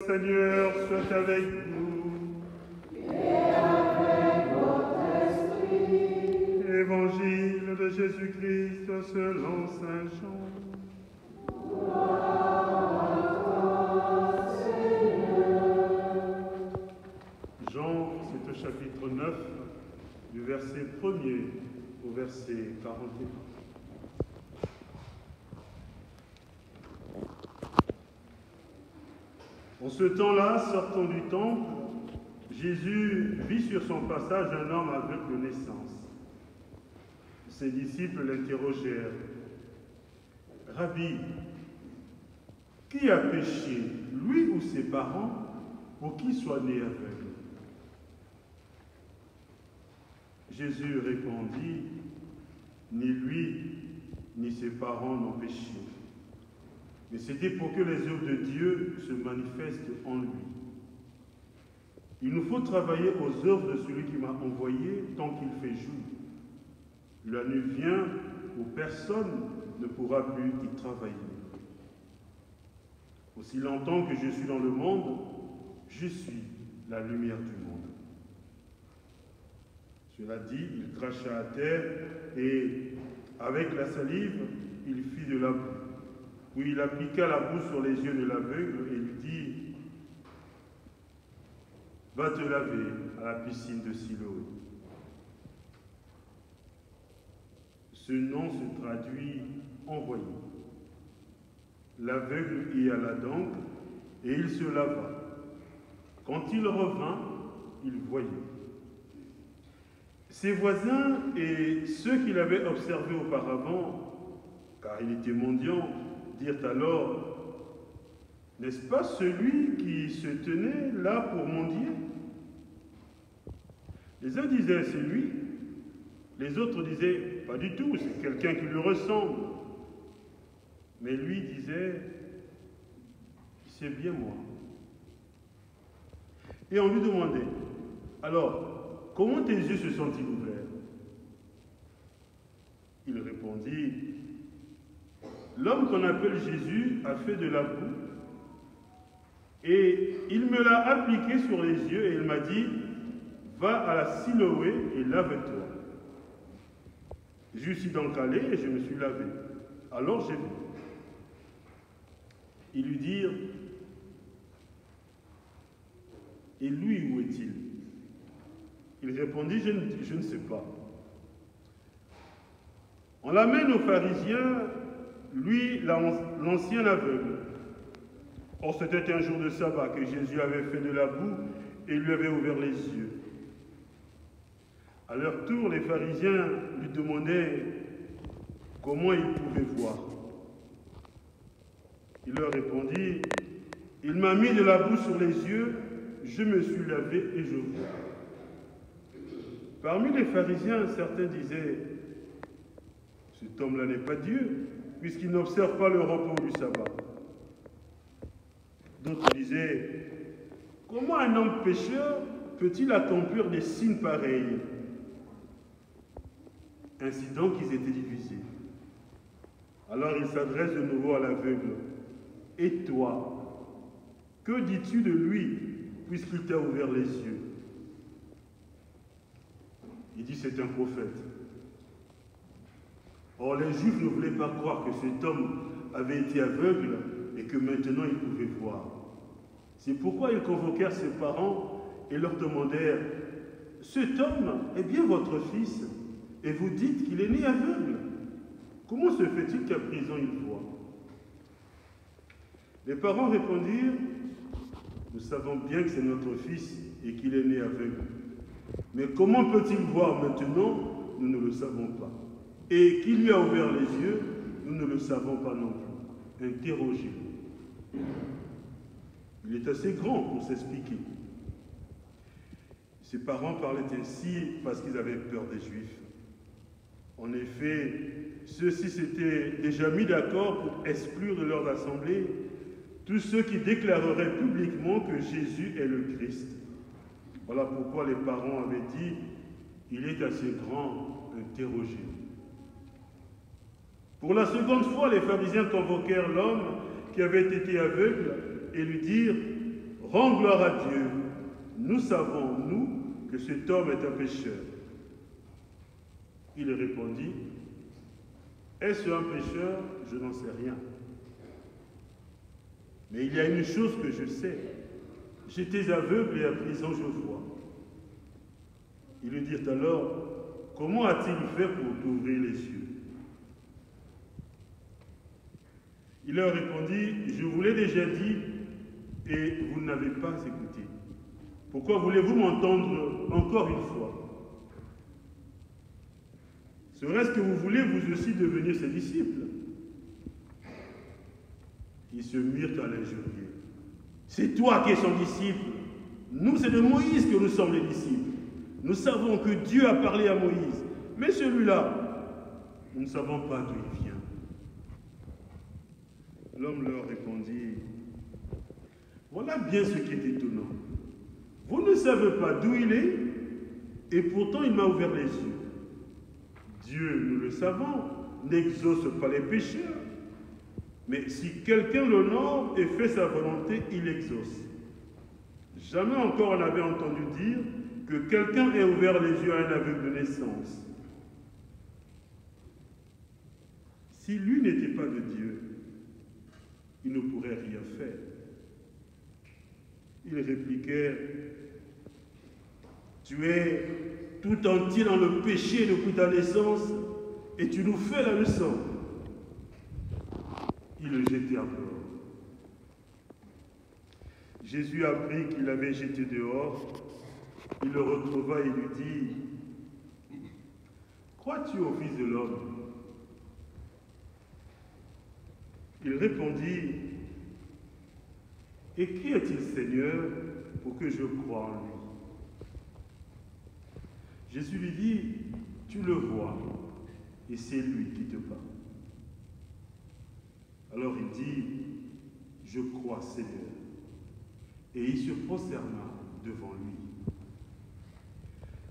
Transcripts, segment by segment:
Seigneur soit avec vous. Et avec votre esprit. Évangile de Jésus-Christ selon saint Jean. Gloire à toi, Seigneur. Jean, c'est au chapitre 9, du verset 1er au verset 41. En ce temps-là, sortant du temple, Jésus vit sur son passage un homme aveugle de naissance. Ses disciples l'interrogèrent. « Rabbi, qui a péché, lui ou ses parents, pour qu'il soit né aveugle ?» Jésus répondit, « Ni lui, ni ses parents n'ont péché. Mais c'était pour que les œuvres de Dieu se manifestent en lui. Il nous faut travailler aux œuvres de celui qui m'a envoyé tant qu'il fait jour. La nuit vient où personne ne pourra plus y travailler. Aussi longtemps que je suis dans le monde, je suis la lumière du monde. » Cela dit, il cracha à terre et, avec la salive, il fit de la boue. Puis il appliqua la boue sur les yeux de l'aveugle et lui dit « Va te laver à la piscine de Siloé. » Ce nom se traduit « envoyé ». L'aveugle y alla donc et il se lava. Quand il revint, il voyait. Ses voisins et ceux qui l'avaient observé auparavant, car il était mendiant, dirent alors, « N'est-ce pas celui qui se tenait là pour mendier ?» Les uns disaient, « C'est lui ». Les autres disaient, « Pas du tout, c'est quelqu'un qui lui ressemble. » Mais lui disait, « C'est bien moi. » Et on lui demandait, « Alors, comment tes yeux se sont-ils ouverts ?» Il répondit, « L'homme qu'on appelle Jésus a fait de la boue et il me l'a appliqué sur les yeux et il m'a dit, va à la Siloé et lave-toi. Je suis donc allé et je me suis lavé. Alors j'ai vu. » Ils lui dirent, « Et lui, où est-il » Il répondit, je ne sais pas. On l'amène aux pharisiens, lui, l'ancien aveugle. Or, c'était un jour de sabbat que Jésus avait fait de la boue et lui avait ouvert les yeux. À leur tour, les pharisiens lui demandaient comment il pouvait voir. Il leur répondit, « Il m'a mis de la boue sur les yeux, je me suis lavé et je vois. » Parmi les pharisiens, certains disaient, « Cet homme-là n'est pas Dieu, puisqu'il n'observe pas le repos du sabbat. » D'autres disaient, « Comment un homme pécheur peut-il accomplir des signes pareils ?» Ainsi donc, ils étaient divisés. Alors il s'adresse de nouveau à l'aveugle. « Et toi, que dis-tu de lui, puisqu'il t'a ouvert les yeux ?» Il dit, c'est un prophète. Or, les Juifs ne voulaient pas croire que cet homme avait été aveugle et que maintenant il pouvait voir. C'est pourquoi ils convoquèrent ses parents et leur demandèrent, « Cet homme est bien votre fils, et vous dites qu'il est né aveugle. Comment se fait-il qu'à présent il voit ?» Les parents répondirent, « Nous savons bien que c'est notre fils et qu'il est né aveugle. Mais comment peut-il voir maintenant? Nous ne le savons pas. Et qui lui a ouvert les yeux? Nous ne le savons pas non plus. Interrogez-le. » Il est assez grand pour s'expliquer. Ses parents parlaient ainsi parce qu'ils avaient peur des Juifs. En effet, ceux-ci s'étaient déjà mis d'accord pour exclure de leurs assemblées tous ceux qui déclareraient publiquement que Jésus est le Christ. Voilà pourquoi les parents avaient dit, il est assez grand, interrogez-le. Pour la seconde fois, les pharisiens convoquèrent l'homme qui avait été aveugle et lui dirent, rends gloire à Dieu. Nous savons, nous, que cet homme est un pécheur. Il répondit, est-ce un pécheur? Je n'en sais rien. Mais il y a une chose que je sais. J'étais aveugle et à présent je vois. Ils lui dirent alors, comment a-t-il fait pour t'ouvrir les yeux? Il leur répondit, je vous l'ai déjà dit et vous n'avez pas écouté. Pourquoi voulez-vous m'entendre encore une fois? Serait-ce que vous voulez vous aussi devenir ses disciples? Ils se mirent à l'injurier. C'est toi qui es son disciple. Nous, c'est de Moïse que nous sommes les disciples. Nous savons que Dieu a parlé à Moïse. Mais celui-là, nous ne savons pas d'où il vient. L'homme leur répondit, voilà bien ce qui est étonnant. Vous ne savez pas d'où il est, et pourtant il m'a ouvert les yeux. Dieu, nous le savons, n'exauce pas les pécheurs. Mais si quelqu'un l'honore et fait sa volonté, il exauce. Jamais encore on avait entendu dire que quelqu'un ait ouvert les yeux à un aveugle de naissance. Si lui n'était pas de Dieu, il ne pourrait rien faire. Ils répliquèrent, tu es tout entier dans le péché depuis ta naissance et tu nous fais la leçon. Ils le jetèrent dehors. Jésus apprit qu'il avait jeté dehors. Il le retrouva et lui dit, crois-tu au Fils de l'homme? Il répondit, et qui est-il, Seigneur, pour que je croie en lui? Jésus lui dit, tu le vois, et c'est lui qui te parle. Alors il dit, je crois, Seigneur. Et il se prosterna devant lui.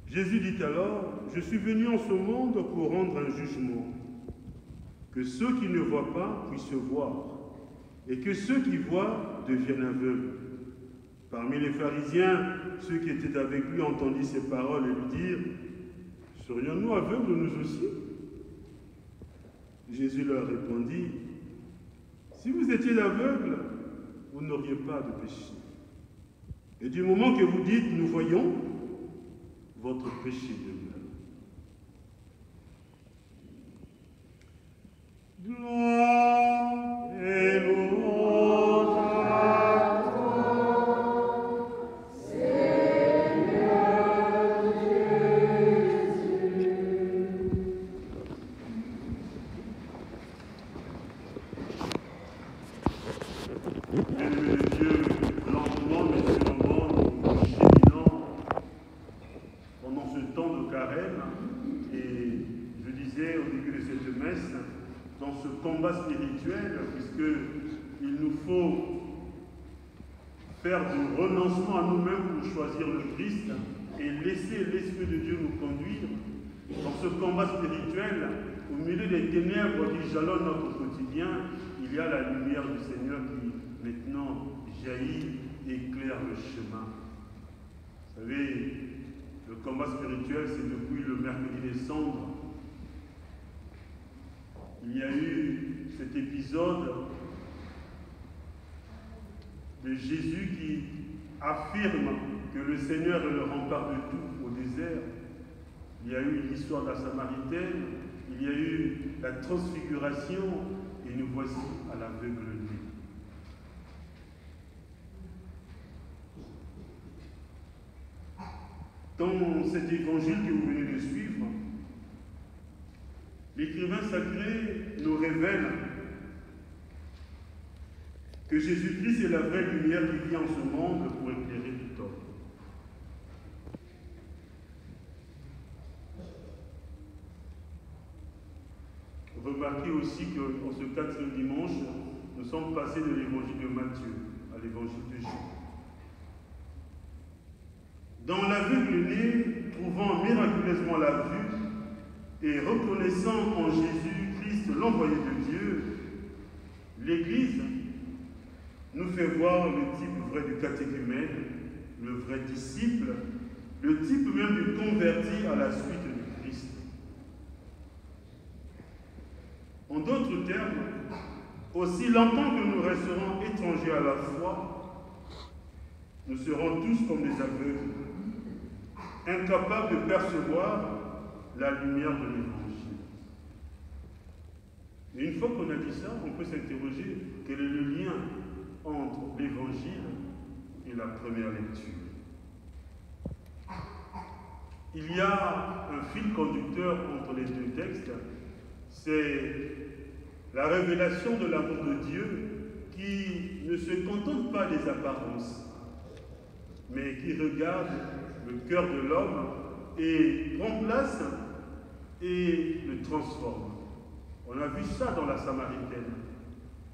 Jésus dit alors, je suis venu en ce monde pour rendre un jugement, que ceux qui ne voient pas puissent voir, et que ceux qui voient deviennent aveugles. Parmi les pharisiens, ceux qui étaient avec lui entendirent ces paroles et lui dirent, serions-nous aveugles nous aussi? Jésus leur répondit, si vous étiez aveugles, vous n'auriez pas de péché. Et du moment que vous dites, nous voyons, votre péché demeure. Gloire et louange à toi, Seigneur Jésus. Bien-aimés de Dieu, lentement mais sûrement, nous cheminons pendant ce temps de carême, et je disais au début de cette messe, dans ce combat spirituel, puisqu'il nous faut faire du renoncement à nous-mêmes pour choisir le Christ et laisser l'Esprit de Dieu nous conduire. Dans ce combat spirituel, au milieu des ténèbres qui jalonnent notre quotidien, il y a la lumière du Seigneur qui maintenant jaillit et éclaire le chemin. Vous savez, le combat spirituel, c'est depuis le mercredi des cendres. Il y a eu cet épisode de Jésus qui affirme que le Seigneur est le rempart de tout au désert. Il y a eu l'histoire de la Samaritaine, il y a eu la transfiguration, et nous voici à l'aveugle nu. Dans cet évangile que vous venez de suivre, l'écrivain sacré nous révèle que Jésus-Christ est la vraie lumière qui vient en ce monde pour éclairer tout homme. Remarquez aussi qu'en ce 4e dimanche, nous sommes passés de l'évangile de Matthieu à l'évangile de Jean. Dans l'aveugle-né, trouvant miraculeusement la vue et reconnaissant en Jésus-Christ l'envoyé de Dieu, l'Église nous fait voir le type vrai du catéchumène, le vrai disciple, le type même du converti à la suite du Christ. En d'autres termes, aussi longtemps que nous resterons étrangers à la foi, nous serons tous comme des aveugles, incapables de percevoir la lumière de l'Évangile. Et une fois qu'on a dit ça, on peut s'interroger quel est le lien entre l'Évangile et la première lecture. Il y a un fil conducteur entre les deux textes, c'est la révélation de l'amour de Dieu qui ne se contente pas des apparences, mais qui regarde le cœur de l'homme et prend place et le transforme. On a vu ça dans la Samaritaine.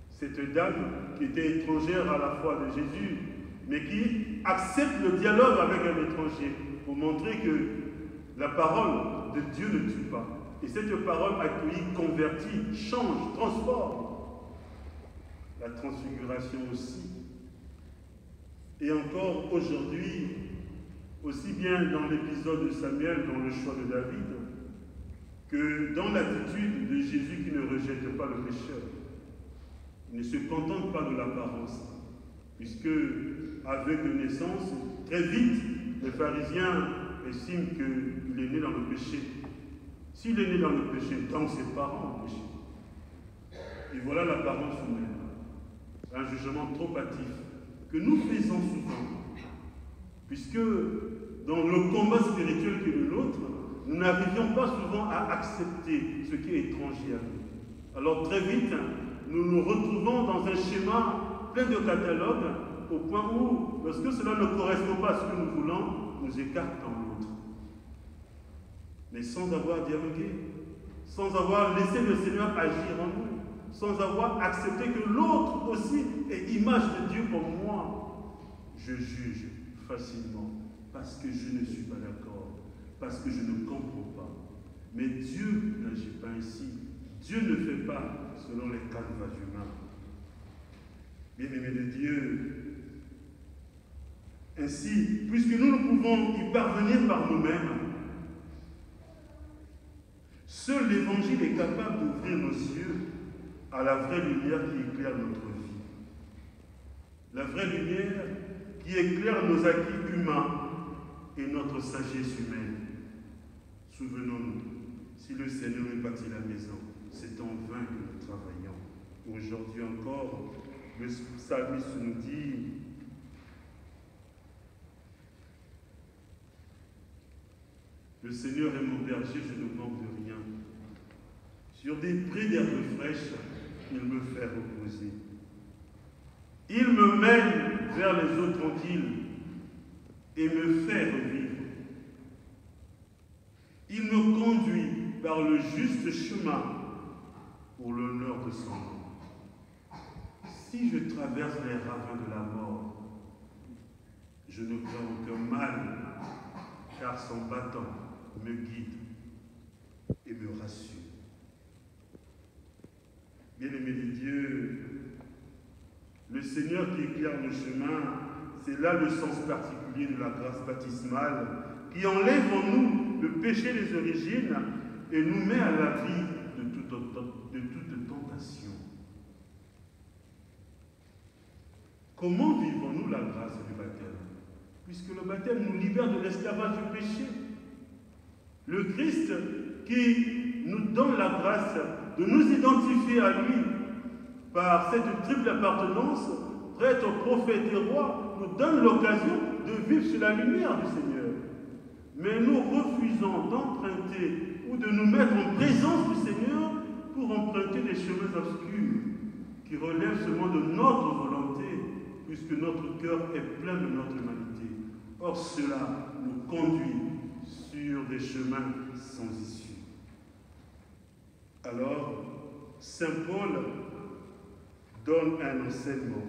Cette dame qui était étrangère à la fois de Jésus, mais qui accepte le dialogue avec un étranger pour montrer que la parole de Dieu ne tue pas. Et cette parole accueillie, convertie, change, transforme. La transfiguration aussi. Et encore aujourd'hui, aussi bien dans l'épisode de Samuel, dans le choix de David, que dans l'attitude de Jésus qui ne rejette pas le pécheur. Il ne se contente pas de l'apparence, puisque avec de naissance, très vite, les pharisiens estiment qu'il est né dans le péché. S'il est né dans le péché, donc ses parents ont péché. Et voilà l'apparence humaine. Un jugement trop hâtif que nous faisons souvent, puisque dans le combat spirituel qui est le nôtre, nous n'arrivions pas souvent à accepter ce qui est étranger à nous. Alors très vite, nous nous retrouvons dans un schéma plein de catalogues, au point où, lorsque cela ne correspond pas à ce que nous voulons, nous écartons l'autre. Mais sans avoir dialogué, sans avoir laissé le Seigneur agir en nous, sans avoir accepté que l'autre aussi est image de Dieu comme moi, je juge facilement parce que je ne suis pas d'accord, parce que je ne comprends pas. Mais Dieu n'agit pas ainsi. Dieu ne fait pas selon les calvages humains. Bien-aimés de Dieu, ainsi, puisque nous ne pouvons y parvenir par nous-mêmes, seul l'Évangile est capable d'ouvrir nos yeux à la vraie lumière qui éclaire notre vie. La vraie lumière qui éclaire nos acquis humains et notre sagesse humaine. Souvenons-nous, si le Seigneur est bâti la maison, c'est en vain que nous travaillons. Aujourd'hui encore, le psalmiste nous dit: le Seigneur est mon berger, je ne manque de rien. Sur des prés d'herbes fraîches, il me fait reposer. Il me mène vers les eaux tranquilles et me fait revivre. Il me conduit par le juste chemin pour l'honneur de son nom. Si je traverse les ravins de la mort, je ne crains aucun mal, car son bâton me guide et me rassure. Bien-aimés de Dieu, le Seigneur qui éclaire le chemin, c'est là le sens particulier de la grâce baptismale qui enlève en nous le péché des origines et nous met à l'abri de toute tentation. Comment vivons-nous la grâce du baptême? Puisque le baptême nous libère de l'esclavage du péché. Le Christ qui nous donne la grâce de nous identifier à lui par cette triple appartenance, prêtre, prophète et roi, nous donne l'occasion de vivre sur la lumière du Seigneur. Mais nous refusons d'emprunter ou de nous mettre en présence du Seigneur pour emprunter des chemins obscurs qui relèvent seulement de notre volonté, puisque notre cœur est plein de notre humanité. Or, cela nous conduit sur des chemins sans issue. Alors, Saint Paul donne un enseignement.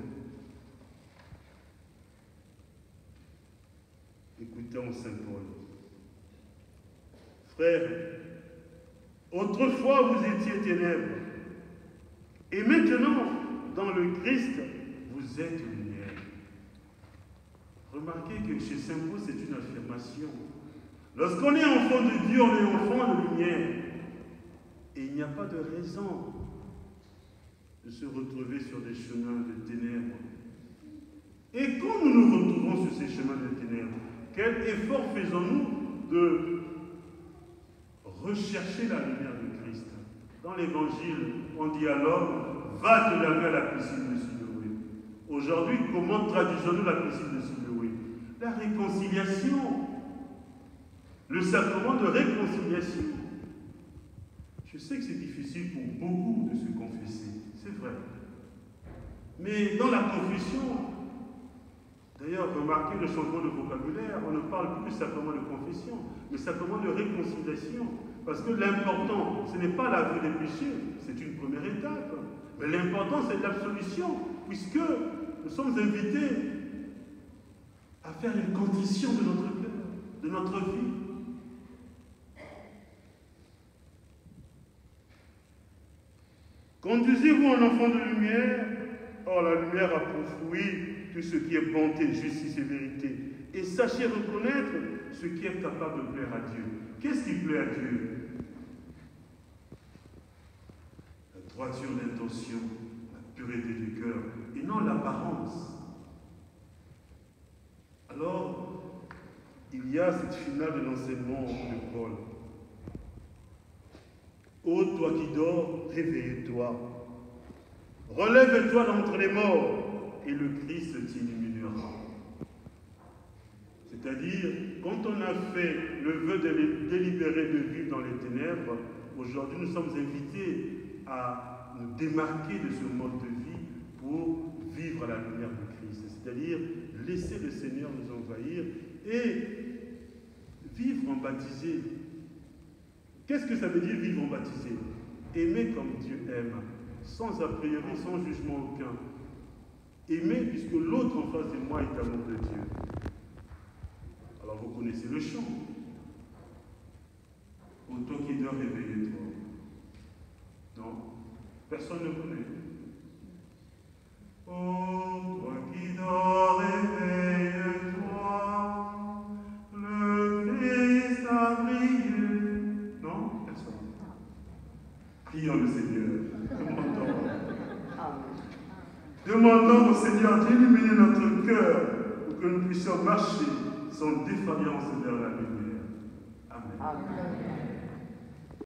Écoutons Saint Paul. Frères, autrefois vous étiez ténèbres, et maintenant, dans le Christ, vous vous êtes lumière. Remarquez que chez Saint Paul, c'est une affirmation. Lorsqu'on est enfant de Dieu, on est enfant de lumière. Et il n'y a pas de raison de se retrouver sur des chemins de ténèbres. Et quand nous nous retrouvons sur ces chemins de ténèbres, quel effort faisons-nous de rechercher la lumière de Christ? Dans l'Évangile, on dit à l'homme, va te laver à la piscine de Siloé. Aujourd'hui, comment traduisons-nous la piscine de Siloé? La réconciliation. Le sacrement de réconciliation. Je sais que c'est difficile pour beaucoup de se confesser, c'est vrai. Mais dans la confession, d'ailleurs, remarquez le changement de vocabulaire, on ne parle plus de sacrement de confession, mais sacrement de réconciliation. Parce que l'important, ce n'est pas l'aveu des péchés, c'est une première étape. Mais l'important, c'est l'absolution, puisque nous sommes invités à faire une condition de notre cœur, de notre vie. Conduisez-vous en enfant de lumière. Or, la lumière a pour fruit tout ce qui est bonté, justice et vérité. Et sachez reconnaître ce qui est capable de plaire à Dieu. Qu'est-ce qui plaît à Dieu? La droiture d'intention, la pureté du cœur, et non l'apparence. Alors, il y a cette finale de l'enseignement de Paul. Ô toi qui dors, réveille-toi. Relève-toi d'entre les morts, et le Christ t'illuminera. C'est-à-dire, quand on a fait le vœu délibéré de vivre dans les ténèbres, aujourd'hui nous sommes invités à nous démarquer de ce mode de vie pour vivre à la lumière de Christ. C'est-à-dire, laisser le Seigneur nous envahir et vivre en baptisé. Qu'est-ce que ça veut dire vivre en baptisé? Aimer comme Dieu aime, sans a priori, sans jugement aucun. Aimer puisque l'autre en face de moi est amour de Dieu. Alors vous connaissez le chant. Ô toi qui dors, réveille-toi. Non, personne ne connaît. Ô toi qui dors, réveille-toi. Le Christ a brillé. Non, personne. Prions le Seigneur. Demandons au Seigneur d'illuminer notre cœur pour que nous puissions marcher sans défaillance vers la lumière. Amen. Amen.